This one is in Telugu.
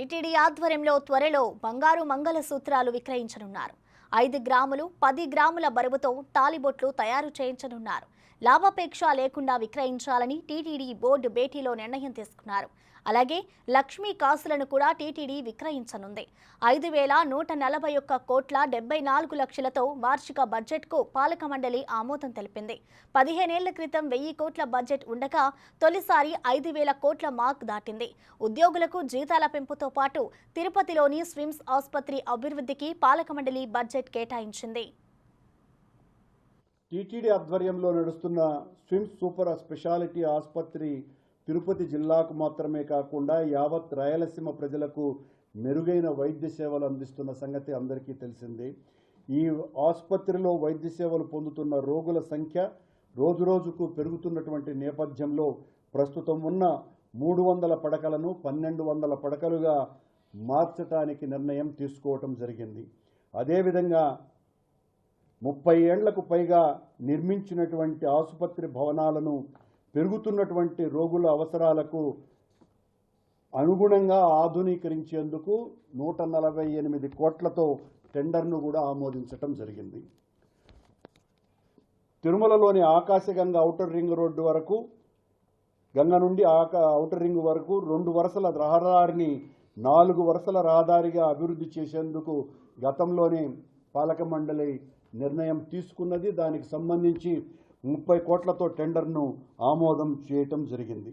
టీటీడీ ఆధ్వర్యంలో త్వరలో బంగారు మంగళ సూత్రాలు విక్రయించనున్నారు. 5 గ్రాములు 10 గ్రాముల బరువుతో తాలిబొట్లు తయారు చేయించనున్నారు. లాభాపేక్ష లేకుండా విక్రయించాలని టీటీడీ బోర్డు భేటీలో నిర్ణయం తీసుకున్నారు. అలాగే లక్ష్మీ కాసులను కూడా టీటీడీ విక్రయించనుంది. 5,141 కోట్ల 74 లక్షలతో వార్షిక బడ్జెట్కు పాలక మండలి ఆమోదం తెలిపింది. 15 ఏళ్ల క్రితం 1000 కోట్ల బడ్జెట్ ఉండగా తొలిసారి 5,000 కోట్ల మార్క్ దాటింది. ఉద్యోగులకు జీతాల పెంపుతో పాటు తిరుపతిలోని స్విమ్స్ ఆసుపత్రి అభివృద్ధికి పాలక మండలి బడ్జెట్ కేటాయించింది. టీటీడీ ఆధ్వర్యంలో నడుస్తున్న స్విమ్స్ సూపర్ స్పెషాలిటీ ఆసుపత్రి తిరుపతి జిల్లాకు మాత్రమే కాకుండా యావత్ రాయలసీమ ప్రజలకు మెరుగైన వైద్య సేవలు అందిస్తున్న సంగతి అందరికీ తెలిసిందే. ఈ ఆసుపత్రిలో వైద్య సేవలు పొందుతున్న రోగుల సంఖ్య రోజురోజుకు పెరుగుతున్నటువంటి నేపథ్యంలో ప్రస్తుతం ఉన్న 300 పడకలను 1200 పడకలుగా మార్చడానికి నిర్ణయం తీసుకోవటం జరిగింది. అదేవిధంగా 30 ఏళ్లకు పైగా నిర్మించినటువంటి ఆసుపత్రి భవనాలను పెరుగుతున్నటువంటి రోగుల అవసరాలకు అనుగుణంగా ఆధునీకరించేందుకు 148 కోట్లతో టెండర్ను కూడా ఆమోదించటం జరిగింది. తిరుమలలోని ఆకాశగంగ ఔటర్ రింగ్ రోడ్డు వరకు, గంగ నుండి ఔటర్ రింగ్ వరకు 2 వరుసల రహదారిని 4 వరుసల రహదారిగా అభివృద్ధి చేసేందుకు గతంలోనే పాలక మండలి నిర్ణయం తీసుకున్నది. దానికి సంబంధించి 30 కోట్లతో టెండర్ను ఆమోదం చేయటం జరిగింది.